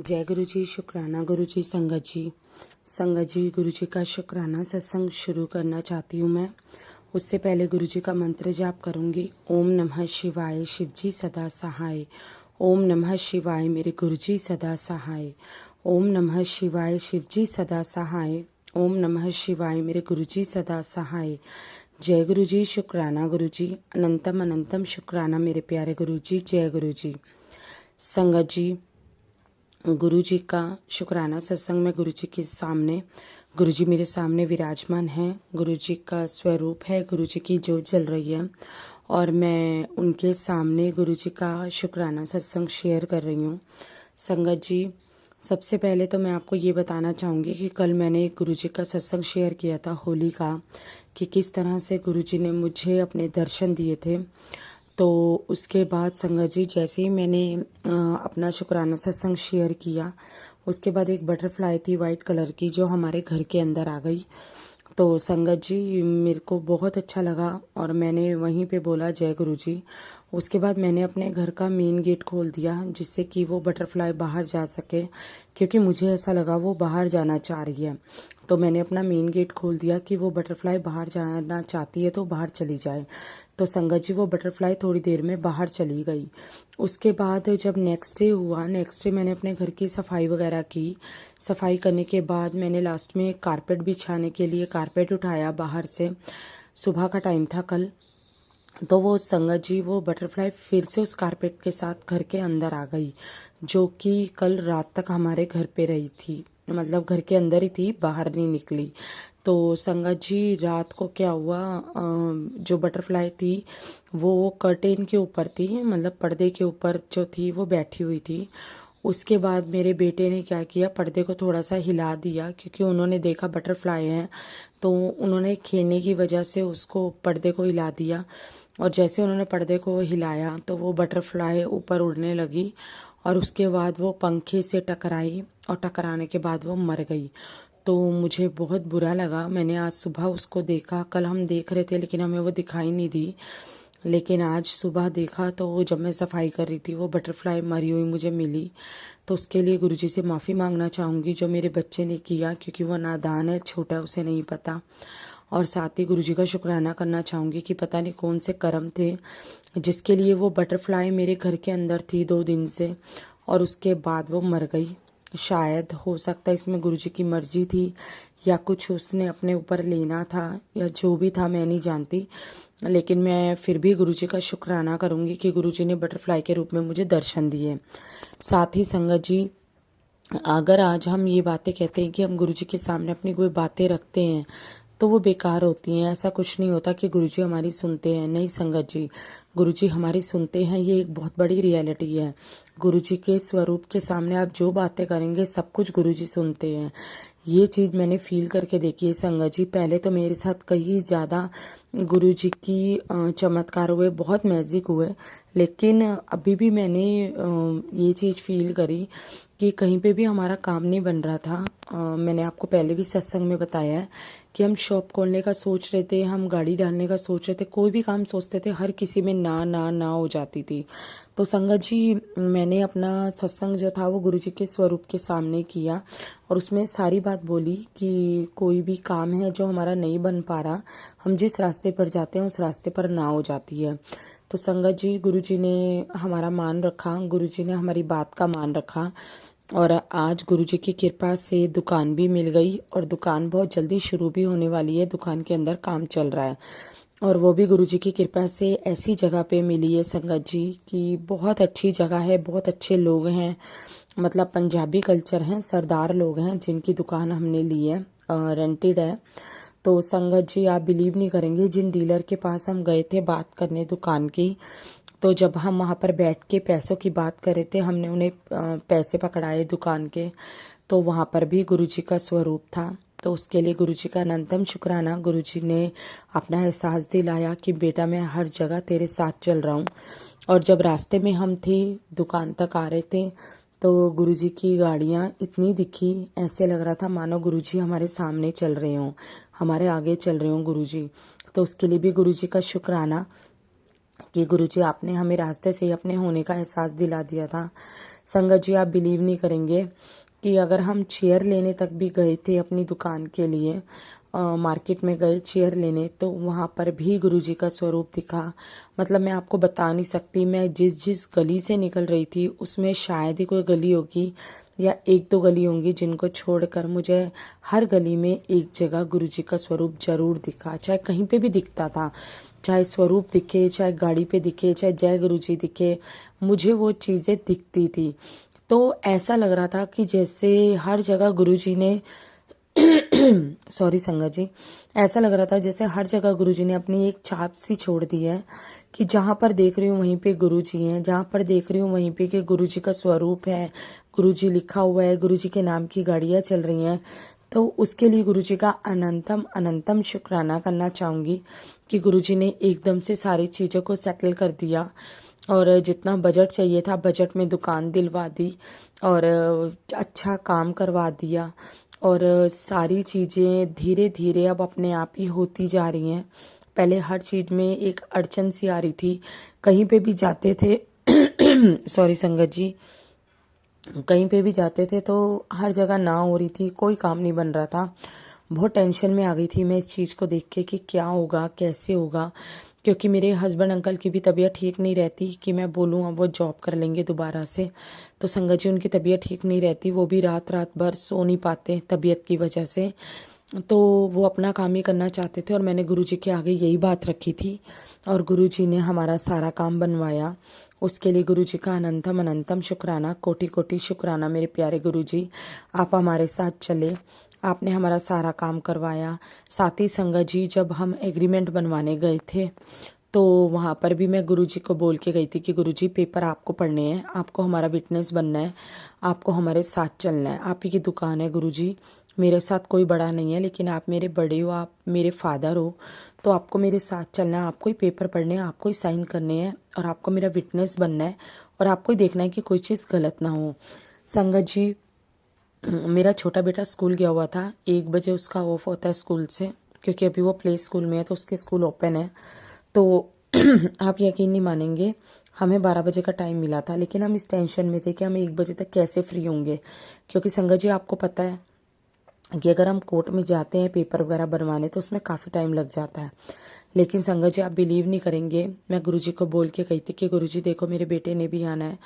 जय गुरु जी। शुक्राना गुरु जी। संगत जी गुरु जी का शुक्राना सत्संग शुरू करना चाहती हूँ मैं। उससे पहले गुरु जी का मंत्र जाप करूँगी। ओम नमः शिवाय, शिव जी सदा सहाय। ओम नमः शिवाय, मेरे गुरु जी सदा सहाय। ओम नमः शिवाय, शिव जी सदा सहाय। ओम नमः शिवाय, मेरे गुरु जी सदा सहाय। जय गुरु जी। शुक्राना गुरु जी। अनंतम अनंतम शुक्राना मेरे प्यारे गुरु जी। जय गुरु जी। संगत जी, गुरु जी का शुक्राना सत्संग में गुरु जी के सामने, गुरु जी मेरे सामने विराजमान हैं। गुरु जी का स्वरूप है, गुरु जी की ज्योत जल रही है और मैं उनके सामने गुरु जी का शुक्राना सत्संग शेयर कर रही हूँ। संगत जी, सबसे पहले तो मैं आपको ये बताना चाहूँगी कि कल मैंने गुरु जी का सत्संग शेयर किया था होली का, कि किस तरह से गुरु जी ने मुझे अपने दर्शन दिए थे। तो उसके बाद संगत जी, जैसे ही मैंने अपना शुक्राना सत्संग शेयर किया, उसके बाद एक बटरफ्लाई थी वाइट कलर की जो हमारे घर के अंदर आ गई। तो संगत जी, मेरे को बहुत अच्छा लगा और मैंने वहीं पे बोला जय गुरु जी। उसके बाद मैंने अपने घर का मेन गेट खोल दिया जिससे कि वो बटरफ्लाई बाहर जा सके, क्योंकि मुझे ऐसा लगा वो बाहर जाना चाह रही है। तो मैंने अपना मेन गेट खोल दिया कि वो बटरफ्लाई बाहर जाना चाहती है तो बाहर चली जाए। तो संगत जी, वो बटरफ्लाई थोड़ी देर में बाहर चली गई। उसके बाद जब नेक्स्ट डे हुआ, नेक्स्ट डे मैंने अपने घर की सफाई वगैरह की। सफाई करने के बाद मैंने लास्ट में कारपेट बिछाने के लिए कारपेट उठाया बाहर से। सुबह का टाइम था कल। तो वो संगत जी, वो बटरफ्लाई फिर से उस कारपेट के साथ घर के अंदर आ गई, जो कि कल रात तक हमारे घर पे रही थी। मतलब घर के अंदर ही थी, बाहर नहीं निकली। तो संगत जी, रात को क्या हुआ, जो बटरफ्लाई थी वो कर्टेन के ऊपर थी, मतलब पर्दे के ऊपर जो थी वो बैठी हुई थी। उसके बाद मेरे बेटे ने क्या किया, पर्दे को थोड़ा सा हिला दिया, क्योंकि उन्होंने देखा बटरफ्लाई है, तो उन्होंने खेलने की वजह से उसको पर्दे को हिला दिया। और जैसे उन्होंने पर्दे को हिलाया तो वो बटरफ्लाई ऊपर उड़ने लगी और उसके बाद वो पंखे से टकराई और टकराने के बाद वो मर गई। तो मुझे बहुत बुरा लगा। मैंने आज सुबह उसको देखा, कल हम देख रहे थे लेकिन हमें वो दिखाई नहीं दी, लेकिन आज सुबह देखा तो जब मैं सफाई कर रही थी वो बटरफ्लाई मरी हुई मुझे मिली। तो उसके लिए गुरुजी से माफ़ी मांगना चाहूँगी जो मेरे बच्चे ने किया, क्योंकि वो नादान है, छोटा है, उसे नहीं पता। और साथ ही गुरुजी का शुक्राना करना चाहूँगी कि पता नहीं कौन से कर्म थे जिसके लिए वो बटरफ्लाई मेरे घर के अंदर थी 2 दिन से और उसके बाद वो मर गई। शायद हो सकता है इसमें गुरुजी की मर्जी थी या कुछ उसने अपने ऊपर लेना था, या जो भी था मैं नहीं जानती, लेकिन मैं फिर भी गुरुजी का शुक्राना करूँगी कि गुरुजी ने बटरफ्लाई के रूप में मुझे दर्शन दिए। साथ ही संगत जी, अगर आज हम ये बातें कहते हैं कि हम गुरुजी के सामने अपनी कोई बातें रखते हैं तो वो बेकार होती हैं। ऐसा कुछ नहीं होता कि गुरुजी हमारी सुनते हैं, नहीं संगत जी, गुरुजी हमारी सुनते हैं, ये एक बहुत बड़ी रियलिटी है। गुरुजी के स्वरूप के सामने आप जो बातें करेंगे सब कुछ गुरुजी सुनते हैं। ये चीज़ मैंने फील करके देखी है संगत जी। पहले तो मेरे साथ कहीं ज़्यादा गुरुजी की चमत्कार हुए, बहुत मैजिक हुए, लेकिन अभी भी मैंने ये चीज़ फील करी कि कहीं पे भी हमारा काम नहीं बन रहा था। मैंने आपको पहले भी सत्संग में बताया है कि हम शॉप खोलने का सोच रहे थे, हम गाड़ी डालने का सोच रहे थे, कोई भी काम सोचते थे, हर किसी में ना ना ना हो जाती थी। तो संगत जी, मैंने अपना सत्संग जो था वो गुरुजी के स्वरूप के सामने किया और उसमें सारी बात बोली कि कोई भी काम है जो हमारा नहीं बन पा रहा, हम जिस रास्ते पर जाते हैं उस रास्ते पर ना हो जाती है। तो संगत जी, गुरुजी ने हमारा मान रखा, गुरुजी ने हमारी बात का मान रखा और आज गुरुजी की कृपा से दुकान भी मिल गई और दुकान बहुत जल्दी शुरू भी होने वाली है। दुकान के अंदर काम चल रहा है और वो भी गुरुजी की कृपा से ऐसी जगह पे मिली है संगत जी कि बहुत अच्छी जगह है, बहुत अच्छे लोग हैं, मतलब पंजाबी कल्चर हैं, सरदार लोग हैं जिनकी दुकान हमने ली है, रेंटेड है। तो संगत जी, आप बिलीव नहीं करेंगे, जिन डीलर के पास हम गए थे बात करने दुकान की, तो जब हम वहाँ पर बैठ के पैसों की बात कर रहे थे, हमने उन्हें पैसे पकड़ाए दुकान के, तो वहाँ पर भी गुरुजी का स्वरूप था। तो उसके लिए गुरुजी का अनंतम शुक्राना। गुरुजी ने अपना एहसास दिलाया कि बेटा मैं हर जगह तेरे साथ चल रहा हूँ। और जब रास्ते में हम थे, दुकान तक आ रहे थे, तो गुरुजी की गाड़ियाँ इतनी दिखी, ऐसे लग रहा था मानो गुरुजी हमारे सामने चल रहे हों, हमारे आगे चल रहे हों गुरुजी। तो उसके लिए भी गुरुजी का शुक्राना। कि गुरुजी आपने हमें रास्ते से ही अपने होने का एहसास दिला दिया था। संगत जी, आप बिलीव नहीं करेंगे कि अगर हम चेयर लेने तक भी गए थे अपनी दुकान के लिए, मार्केट में गए चेयर लेने, तो वहाँ पर भी गुरुजी का स्वरूप दिखा। मतलब मैं आपको बता नहीं सकती, मैं जिस जिस गली से निकल रही थी उसमें शायद ही कोई गली होगी या एक दो गली होंगी जिनको छोड़कर मुझे हर गली में एक जगह गुरुजी का स्वरूप जरूर दिखा। चाहे कहीं पे भी दिखता था, चाहे स्वरूप दिखे, चाहे गाड़ी पे दिखे, चाहे जय गुरुजी दिखे, मुझे वो चीज़ें दिखती थी। तो ऐसा लग रहा था कि जैसे हर जगह गुरुजी ने सॉरी संगत जी, ऐसा लग रहा था जैसे हर जगह गुरुजी ने अपनी एक छाप सी छोड़ दी है कि जहाँ पर देख रही हूँ वहीं पे गुरुजी हैं, जहाँ पर देख रही हूँ वहीं पे कि गुरुजी का स्वरूप है, गुरुजी लिखा हुआ है, गुरुजी के नाम की गाड़ियाँ चल रही हैं। तो उसके लिए गुरुजी का अनंतम अनंतम शुक्राना करना चाहूँगी कि गुरुजी ने एकदम से सारी चीज़ों को सेटल कर दिया और जितना बजट चाहिए था बजट में दुकान दिलवा दी और अच्छा काम करवा दिया और सारी चीज़ें धीरे धीरे अब अपने आप ही होती जा रही हैं। पहले हर चीज़ में एक अड़चन सी आ रही थी, कहीं पे भी जाते थे सॉरी संगत जी, कहीं पे भी जाते थे तो हर जगह ना हो रही थी, कोई काम नहीं बन रहा था। बहुत टेंशन में आ गई थी मैं इस चीज़ को देख के कि क्या होगा कैसे होगा, क्योंकि मेरे हस्बैंड अंकल की भी तबीयत ठीक नहीं रहती कि मैं बोलूँ अब वो जॉब कर लेंगे दोबारा से। तो संगत जी उनकी तबीयत ठीक नहीं रहती, वो भी रात रात भर सो नहीं पाते तबीयत की वजह से। तो वो अपना काम ही करना चाहते थे और मैंने गुरुजी के आगे यही बात रखी थी और गुरुजी ने हमारा सारा काम बनवाया। उसके लिए गुरुजी का अनंतम अनंतम शुक्राना, कोटि कोटि शुक्राना मेरे प्यारे गुरुजी। आप हमारे साथ चले, आपने हमारा सारा काम करवाया। साथ ही संगत जी जब हम एग्रीमेंट बनवाने गए थे तो वहाँ पर भी मैं गुरुजी को बोल के गई थी कि गुरुजी पेपर आपको पढ़ने हैं, आपको हमारा विटनेस बनना है, आपको हमारे साथ चलना है। आप ही की दुकान है गुरुजी, मेरे साथ कोई बड़ा नहीं है लेकिन आप मेरे बड़े हो, आप मेरे फादर हो, तो आपको मेरे साथ चलना है, आपको ही पेपर पढ़ने हैं, आपको ही साइन करने हैं और आपको मेरा विटनेस बनना है और आपको ही देखना है कि कोई चीज़ गलत ना हो। संगत जी मेरा छोटा बेटा स्कूल गया हुआ था, 1 बजे उसका ऑफ होता है स्कूल से, क्योंकि अभी वो प्ले स्कूल में है तो उसके स्कूल ओपन है। तो आप यकीन नहीं मानेंगे, हमें 12 बजे का टाइम मिला था लेकिन हम इस टेंशन में थे कि हम 1 बजे तक कैसे फ्री होंगे, क्योंकि संगत जी आपको पता है कि अगर हम कोर्ट में जाते हैं पेपर वगैरह बनवाने तो उसमें काफ़ी टाइम लग जाता है। लेकिन संगत जी आप बिलीव नहीं करेंगे, मैं गुरुजी को बोल के गई थी कि गुरुजी देखो मेरे बेटे ने भी आना है,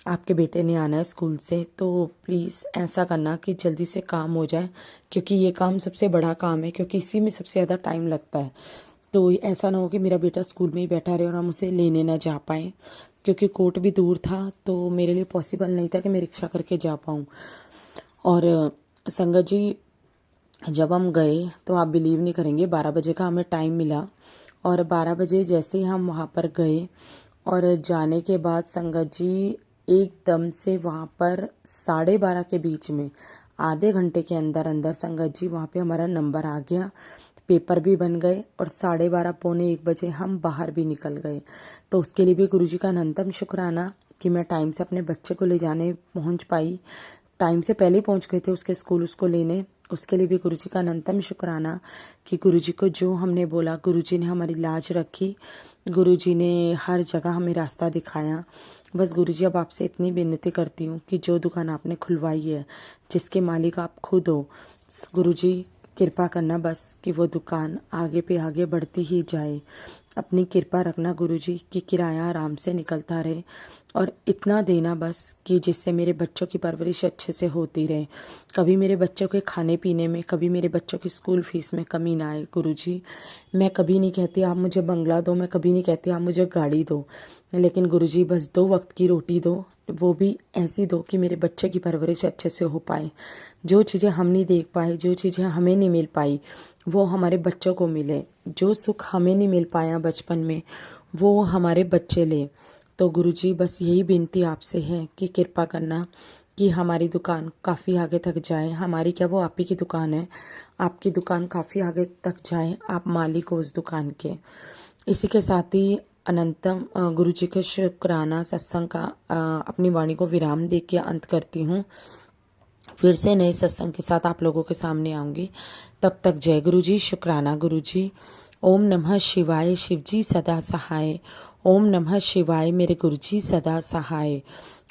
आपके बेटे ने आना है स्कूल से, तो प्लीज़ ऐसा करना कि जल्दी से काम हो जाए, क्योंकि ये काम सबसे बड़ा काम है, क्योंकि इसी में सबसे ज़्यादा टाइम लगता है। तो ऐसा ना हो कि मेरा बेटा स्कूल में ही बैठा रहे और हम उसे लेने ना जा पाएँ, क्योंकि कोर्ट भी दूर था तो मेरे लिए पॉसिबल नहीं था कि मैं रिक्शा करके जा पाऊँ। और संगत जी जब हम गए तो आप बिलीव नहीं करेंगे, 12 बजे का हमें टाइम मिला और 12 बजे जैसे ही हम वहाँ पर गए और जाने के बाद संगत जी एकदम से वहाँ पर 12:30 के बीच में आधे घंटे के अंदर अंदर संगत जी वहाँ पे हमारा नंबर आ गया, पेपर भी बन गए और 12:30 पौने 1 बजे हम बाहर भी निकल गए। तो उसके लिए भी गुरुजी का अनंतम शुक्राना कि मैं टाइम से अपने बच्चे को ले जाने पहुँच पाई, टाइम से पहले ही पहुँच गए थे उसके स्कूल उसको लेने। उसके लिए भी गुरुजी का अनंतम शुक्राना कि गुरुजी को जो हमने बोला गुरुजी ने हमारी लाज रखी, गुरुजी ने हर जगह हमें रास्ता दिखाया। बस गुरुजी अब आपसे इतनी विनती करती हूँ कि जो दुकान आपने खुलवाई है, जिसके मालिक आप खुद हो, गुरुजी कृपा करना बस कि वो दुकान आगे पे आगे बढ़ती ही जाए। अपनी कृपा रखना गुरुजी कि किराया आराम से निकलता रहे और इतना देना बस कि जिससे मेरे बच्चों की परवरिश अच्छे से होती रहे, कभी मेरे बच्चों के खाने पीने में, कभी मेरे बच्चों की स्कूल फीस में कमी ना आए। गुरुजी मैं कभी नहीं कहती आप मुझे बंगला दो, मैं कभी नहीं कहती आप मुझे गाड़ी दो, लेकिन गुरुजी बस 2 वक्त की रोटी दो, वो भी ऐसी दो कि मेरे बच्चे की परवरिश अच्छे से हो पाए। जो चीज़ें हम नहीं देख पाए, जो चीज़ें हमें नहीं मिल पाई वो हमारे बच्चों को मिले, जो सुख हमें नहीं मिल पाया बचपन में वो हमारे बच्चे ले। तो गुरुजी बस यही विनती आपसे है कि कृपा करना कि हमारी दुकान काफ़ी आगे तक जाए। हमारी क्या, वो आप ही की दुकान है, आपकी दुकान काफ़ी आगे तक जाए, आप मालिक हो उस दुकान के। इसी के साथ ही अनंतम गुरुजी के शुक्राना सत्संग का अपनी वाणी को विराम दे के अंत करती हूँ। फिर से नए सत्संग के साथ आप लोगों के सामने आऊँगी। तब तक जय गुरुजी, शुक्राना गुरुजी, ओम नमः शिवाय शिवजी सदा सहाय। ओम नमः शिवाय मेरे गुरुजी सदा सहाय।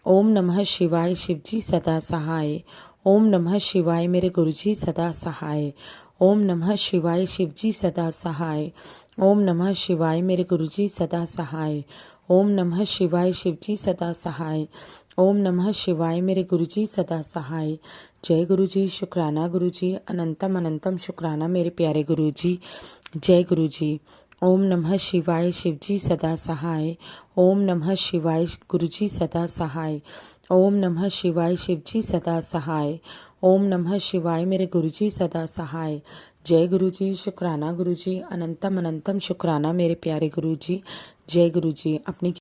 ओम नमः शिवाय शिवजी सदा सहाय। ओम नमः शिवाय मेरे गुरुजी सदा सहाय। ओम नमः शिवाय शिवजी सदा सहाय। ओम नमः शिवाय मेरे गुरुजी सदा सहाय। ओम नमः शिवाय शिवजी सदा सहाय। ओम नमः शिवाय मेरे गुरुजी सदा सहाय। जय गुरुजी, शुक्राना गुरुजी, अनंतम अनंतम शुक्राना मेरे प्यारे गुरुजी। जय गुरुजी। ओम नमः शिवाय शिवजी सदा सहाय। ओम नमः शिवाय गुरुजी सदा सहाय। ओम नमः शिवाय शिवजी सदा सहाय। ओम नमः शिवाय मेरे गुरुजी सदा सहाय। जय गुरुजी, शुक्राना गुरुजी, अनंतम अनंतम शुक्राना मेरे प्यारे गुरुजी। जय गुरुजी। अपनी